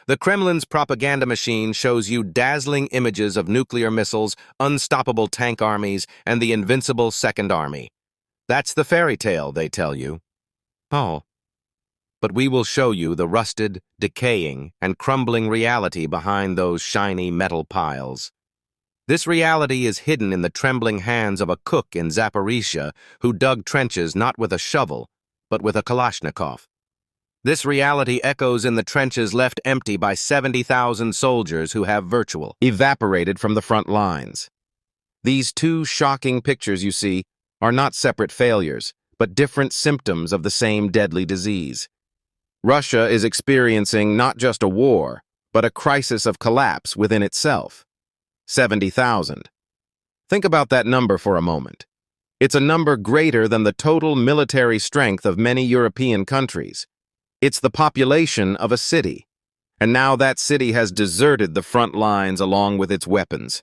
The Kremlin's propaganda machine shows you dazzling images of nuclear missiles, unstoppable tank armies, and the Invincible Second Army. That's the fairy tale, they tell you. Oh. But we will show you the rusted, decaying, and crumbling reality behind those shiny metal piles. This reality is hidden in the trembling hands of a cook in Zaporizhzhia who dug trenches not with a shovel, but with a Kalashnikov. This reality echoes in the trenches left empty by 70,000 soldiers who have evaporated from the front lines. These two shocking pictures you see are not separate failures, but different symptoms of the same deadly disease. Russia is experiencing not just a war, but a crisis of collapse within itself. 70,000. Think about that number for a moment. It's a number greater than the total military strength of many European countries. It's the population of a city. And now that city has deserted the front lines along with its weapons.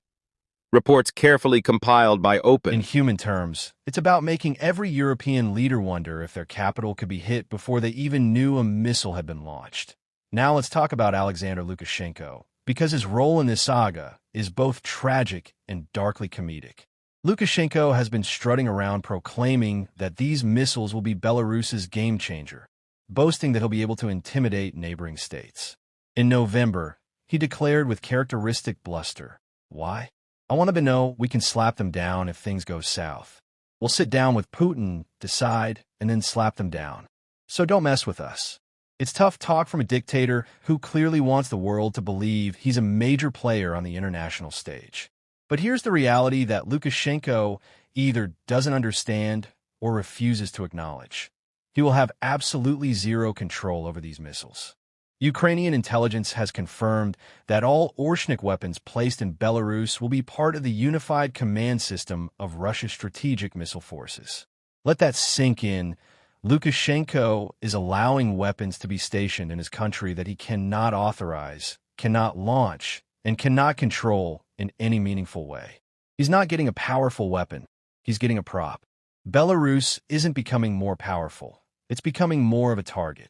Reports carefully compiled by Open. In human terms, it's about making every European leader wonder if their capital could be hit before they even knew a missile had been launched. Now let's talk about Alexander Lukashenko, because his role in this saga is both tragic and darkly comedic. Lukashenko has been strutting around proclaiming that these missiles will be Belarus's game changer, boasting that he'll be able to intimidate neighboring states. In November, he declared with characteristic bluster, "Why? I want them to know we can slap them down if things go south. We'll sit down with Putin, decide, and then slap them down. So don't mess with us." It's tough talk from a dictator who clearly wants the world to believe he's a major player on the international stage. But here's the reality that Lukashenko either doesn't understand or refuses to acknowledge. He will have absolutely zero control over these missiles. Ukrainian intelligence has confirmed that all Orshnik weapons placed in Belarus will be part of the unified command system of Russia's strategic missile forces. Let that sink in. Lukashenko is allowing weapons to be stationed in his country that he cannot authorize, cannot launch, and cannot control in any meaningful way. He's not getting a powerful weapon. He's getting a prop. Belarus isn't becoming more powerful. It's becoming more of a target.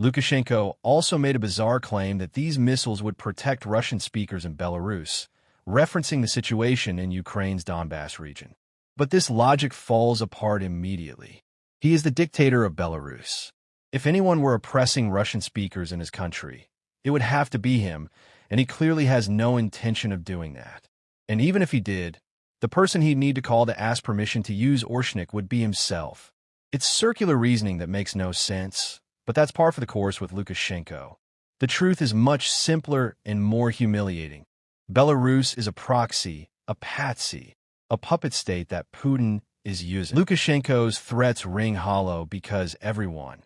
Lukashenko also made a bizarre claim that these missiles would protect Russian speakers in Belarus, referencing the situation in Ukraine's Donbass region. But this logic falls apart immediately. He is the dictator of Belarus. If anyone were oppressing Russian speakers in his country, it would have to be him, and he clearly has no intention of doing that. And even if he did, the person he'd need to call to ask permission to use Orshnik would be himself. It's circular reasoning that makes no sense, but that's par for the course with Lukashenko. The truth is much simpler and more humiliating. Belarus is a proxy, a patsy, a puppet state that Putin is using. Lukashenko's threats ring hollow because everyone,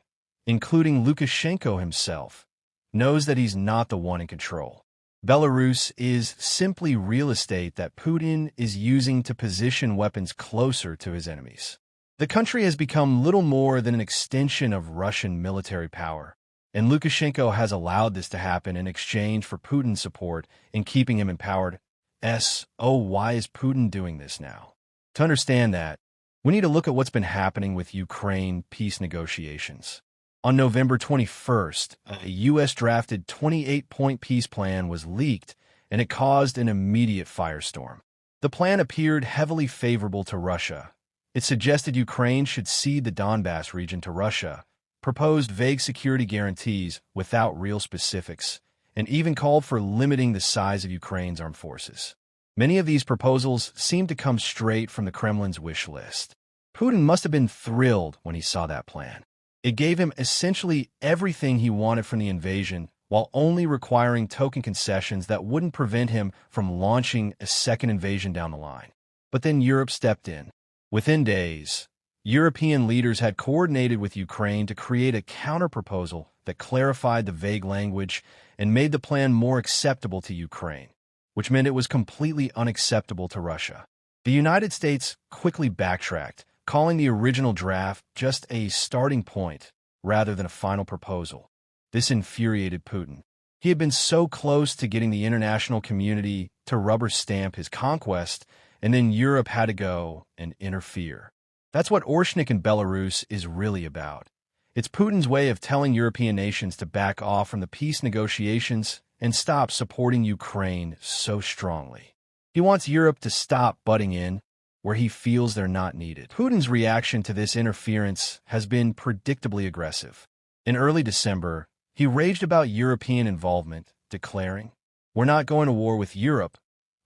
including Lukashenko himself, knows that he's not the one in control. Belarus is simply real estate that Putin is using to position weapons closer to his enemies. The country has become little more than an extension of Russian military power, and Lukashenko has allowed this to happen in exchange for Putin's support in keeping him empowered. Why is Putin doing this now? To understand that, we need to look at what's been happening with Ukraine peace negotiations. On November 21st, a U.S.-drafted 28-point peace plan was leaked, and it caused an immediate firestorm. The plan appeared heavily favorable to Russia. It suggested Ukraine should cede the Donbass region to Russia, proposed vague security guarantees without real specifics, and even called for limiting the size of Ukraine's armed forces. Many of these proposals seemed to come straight from the Kremlin's wish list. Putin must have been thrilled when he saw that plan. It gave him essentially everything he wanted from the invasion, while only requiring token concessions that wouldn't prevent him from launching a second invasion down the line. But then Europe stepped in. Within days, European leaders had coordinated with Ukraine to create a counterproposal that clarified the vague language and made the plan more acceptable to Ukraine, which meant it was completely unacceptable to Russia. The United States quickly backtracked, calling the original draft just a starting point rather than a final proposal. This infuriated Putin. He had been so close to getting the international community to rubber stamp his conquest, and then Europe had to go and interfere. That's what Orshnik in Belarus is really about. It's Putin's way of telling European nations to back off from the peace negotiations and stop supporting Ukraine so strongly. He wants Europe to stop butting in where he feels they're not needed. Putin's reaction to this interference has been predictably aggressive. In early December, he raged about European involvement, declaring, "We're not going to war with Europe.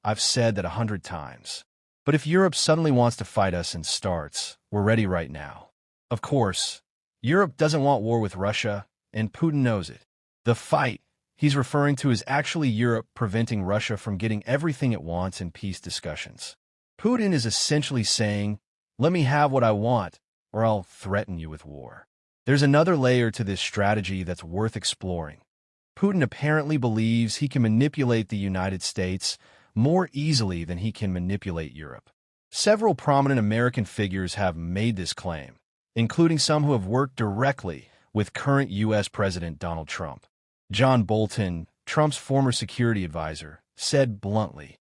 I've said that 100 times. But if Europe suddenly wants to fight us and starts, we're ready right now." Of course, Europe doesn't want war with Russia, and Putin knows it. The fight he's referring to is actually Europe preventing Russia from getting everything it wants in peace discussions. Putin is essentially saying, "Let me have what I want, or I'll threaten you with war." There's another layer to this strategy that's worth exploring. Putin apparently believes he can manipulate the United States more easily than he can manipulate Europe. Several prominent American figures have made this claim, including some who have worked directly with current U.S. President Donald Trump. John Bolton, Trump's former security advisor, said bluntly,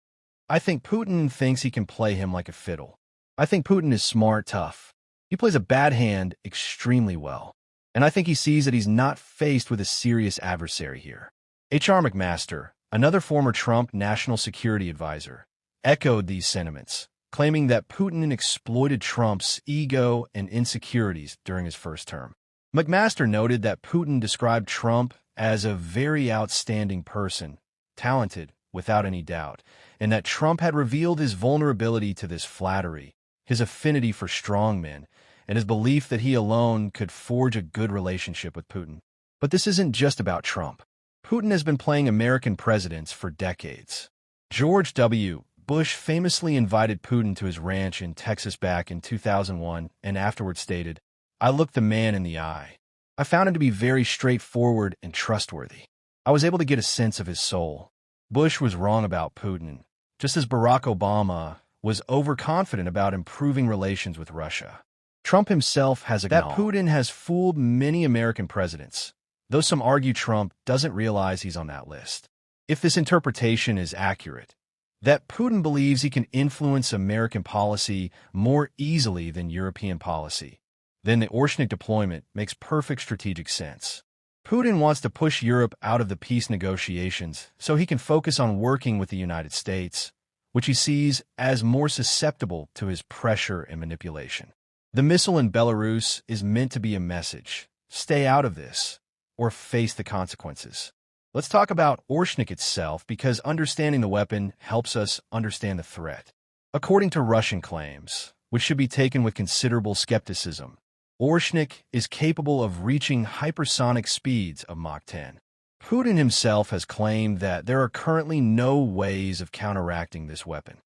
"I think Putin thinks he can play him like a fiddle. I think Putin is smart, tough. He plays a bad hand extremely well. And I think he sees that he's not faced with a serious adversary here." H.R. McMaster, another former Trump national security advisor, echoed these sentiments, claiming that Putin exploited Trump's ego and insecurities during his first term. McMaster noted that Putin described Trump as a very outstanding person, talented without any doubt, and that Trump had revealed his vulnerability to this flattery, his affinity for strongmen, and his belief that he alone could forge a good relationship with Putin. But this isn't just about Trump. Putin has been playing American presidents for decades. George W. Bush famously invited Putin to his ranch in Texas back in 2001 and afterwards stated, "I looked the man in the eye. I found him to be very straightforward and trustworthy. I was able to get a sense of his soul." Bush was wrong about Putin, just as Barack Obama was overconfident about improving relations with Russia. Trump himself has acknowledged that Putin has fooled many American presidents, though some argue Trump doesn't realize he's on that list. If this interpretation is accurate, that Putin believes he can influence American policy more easily than European policy, then the Orshnik deployment makes perfect strategic sense. Putin wants to push Europe out of the peace negotiations so he can focus on working with the United States, which he sees as more susceptible to his pressure and manipulation. The missile in Belarus is meant to be a message: stay out of this, or face the consequences. Let's talk about Orshnik itself, because understanding the weapon helps us understand the threat. According to Russian claims, which should be taken with considerable skepticism, Orshnik is capable of reaching hypersonic speeds of Mach 10. Putin himself has claimed that there are currently no ways of counteracting this weapon.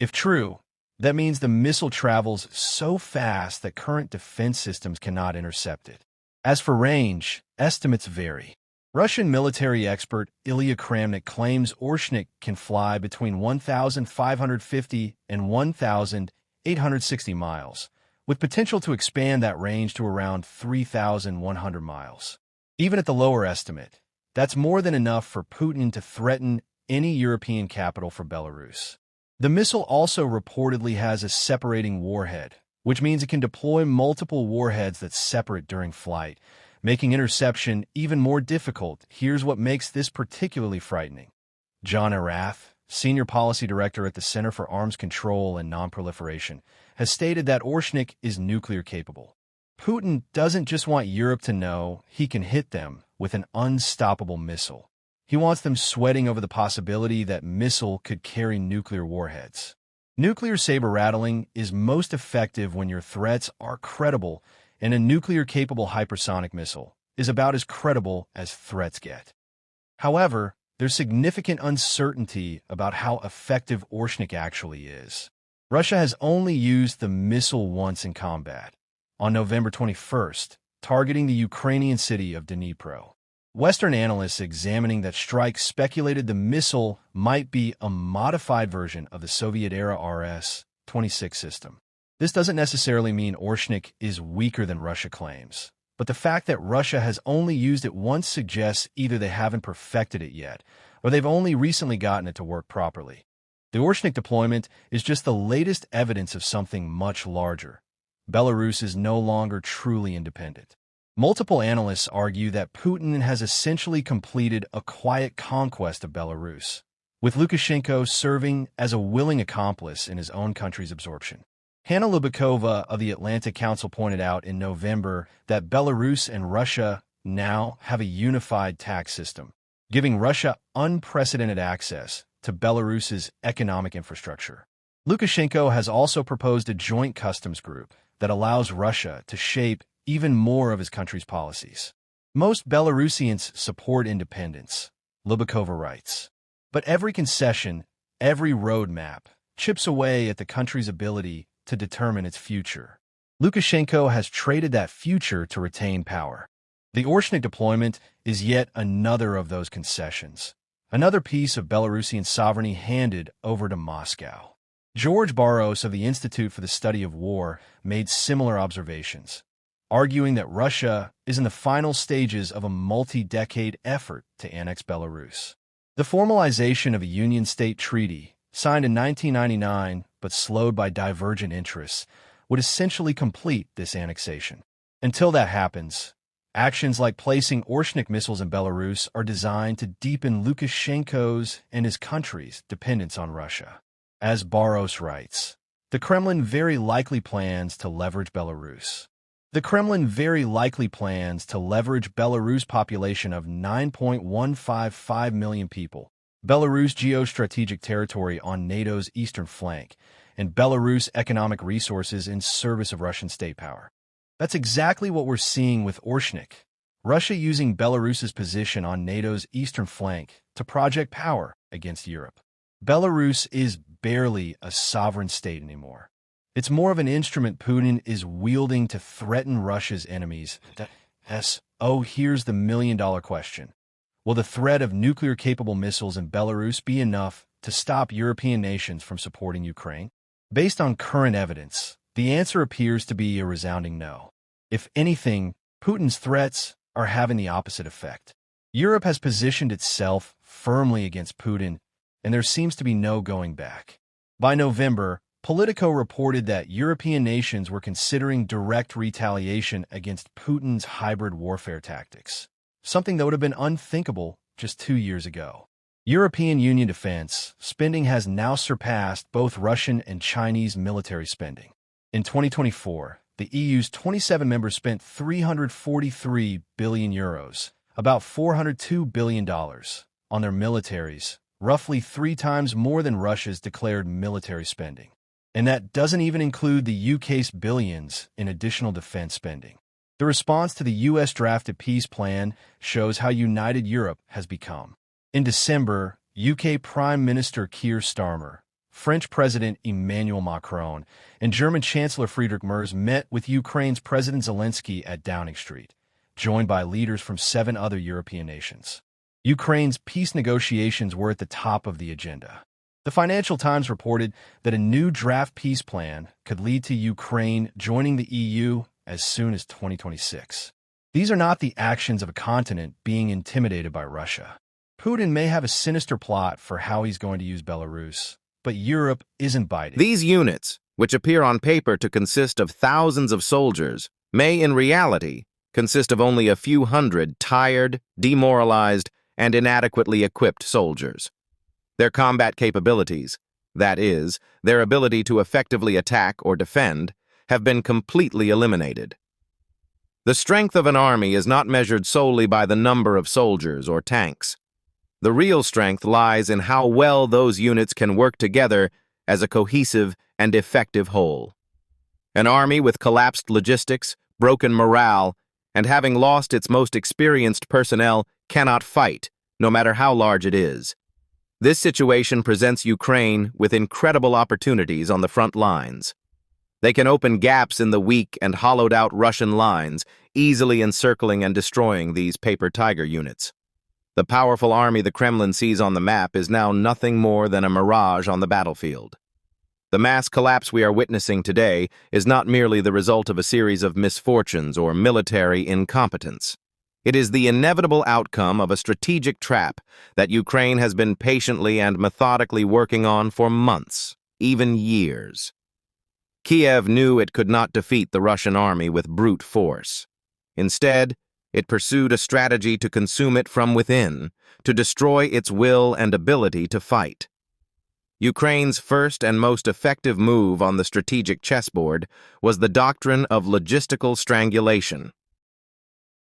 If true, that means the missile travels so fast that current defense systems cannot intercept it. As for range, estimates vary. Russian military expert Ilya Kramnik claims Orshnik can fly between 1,550 and 1,860 miles, with potential to expand that range to around 3,100 miles. Even at the lower estimate, that's more than enough for Putin to threaten any European capital for Belarus. The missile also reportedly has a separating warhead, which means it can deploy multiple warheads that separate during flight, making interception even more difficult. Here's what makes this particularly frightening. John Arath, Senior Policy Director at the Center for Arms Control and Nonproliferation, has stated that Orshnik is nuclear capable. Putin doesn't just want Europe to know he can hit them with an unstoppable missile. He wants them sweating over the possibility that missile could carry nuclear warheads. Nuclear saber-rattling is most effective when your threats are credible, and a nuclear-capable hypersonic missile is about as credible as threats get. However, there's significant uncertainty about how effective Orshnik actually is. Russia has only used the missile once in combat, on November 21st, targeting the Ukrainian city of Dnipro. Western analysts examining that strike speculated the missile might be a modified version of the Soviet-era RS-26 system. This doesn't necessarily mean Orshnik is weaker than Russia claims, but the fact that Russia has only used it once suggests either they haven't perfected it yet, or they've only recently gotten it to work properly. The Orshnik deployment is just the latest evidence of something much larger. Belarus is no longer truly independent. Multiple analysts argue that Putin has essentially completed a quiet conquest of Belarus, with Lukashenko serving as a willing accomplice in his own country's absorption. Hanna Lubakova of the Atlantic Council pointed out in November that Belarus and Russia now have a unified tax system, giving Russia unprecedented access to Belarus's economic infrastructure. Lukashenko has also proposed a joint customs group that allows Russia to shape even more of his country's policies. Most Belarusians support independence, Lubakova writes. But every concession, every roadmap, chips away at the country's ability to determine its future. Lukashenko has traded that future to retain power. The Orshnik deployment is yet another of those concessions, another piece of Belarusian sovereignty handed over to Moscow. George Barros of the Institute for the Study of War made similar observations, arguing that Russia is in the final stages of a multi-decade effort to annex Belarus. The formalization of a Union State Treaty, signed in 1999 but slowed by divergent interests, would essentially complete this annexation. Until that happens, actions like placing Orshnik missiles in Belarus are designed to deepen Lukashenko's and his country's dependence on Russia. As Barros writes, the Kremlin very likely plans to leverage Belarus. The Kremlin very likely plans to leverage Belarus' population of 9.155 million people, Belarus' geostrategic territory on NATO's eastern flank, and Belarus' economic resources in service of Russian state power. That's exactly what we're seeing with Orshnik, Russia using Belarus's position on NATO's eastern flank to project power against Europe. Belarus is barely a sovereign state anymore. It's more of an instrument Putin is wielding to threaten Russia's enemies. Here's the million-dollar question. Will the threat of nuclear-capable missiles in Belarus be enough to stop European nations from supporting Ukraine? Based on current evidence, the answer appears to be a resounding no. If anything, Putin's threats are having the opposite effect. Europe has positioned itself firmly against Putin, and there seems to be no going back. By November, Politico reported that European nations were considering direct retaliation against Putin's hybrid warfare tactics, something that would have been unthinkable just 2 years ago. European Union defense spending has now surpassed both Russian and Chinese military spending. In 2024, the EU's 27 members spent €343 billion, about $402 billion, on their militaries, roughly 3 times more than Russia's declared military spending. And that doesn't even include the UK's billions in additional defense spending. The response to the US drafted peace plan shows how united Europe has become. In December, UK Prime Minister Keir Starmer, French President Emmanuel Macron, and German Chancellor Friedrich Merz met with Ukraine's President Zelensky at Downing Street, joined by leaders from 7 other European nations. Ukraine's peace negotiations were at the top of the agenda. The Financial Times reported that a new draft peace plan could lead to Ukraine joining the EU as soon as 2026. These are not the actions of a continent being intimidated by Russia. Putin may have a sinister plot for how he's going to use Belarus, but Europe isn't biting. These units, which appear on paper to consist of thousands of soldiers, may in reality consist of only a few hundred tired, demoralized, and inadequately equipped soldiers. Their combat capabilities, that is, their ability to effectively attack or defend, have been completely eliminated. The strength of an army is not measured solely by the number of soldiers or tanks. The real strength lies in how well those units can work together as a cohesive and effective whole. An army with collapsed logistics, broken morale, and having lost its most experienced personnel cannot fight, no matter how large it is. This situation presents Ukraine with incredible opportunities on the front lines. They can open gaps in the weak and hollowed-out Russian lines, easily encircling and destroying these paper tiger units. The powerful army the Kremlin sees on the map is now nothing more than a mirage on the battlefield. The mass collapse we are witnessing today is not merely the result of a series of misfortunes or military incompetence. It is the inevitable outcome of a strategic trap that Ukraine has been patiently and methodically working on for months, even years. Kiev knew it could not defeat the Russian army with brute force. Instead, it pursued a strategy to consume it from within, to destroy its will and ability to fight. Ukraine's first and most effective move on the strategic chessboard was the doctrine of logistical strangulation.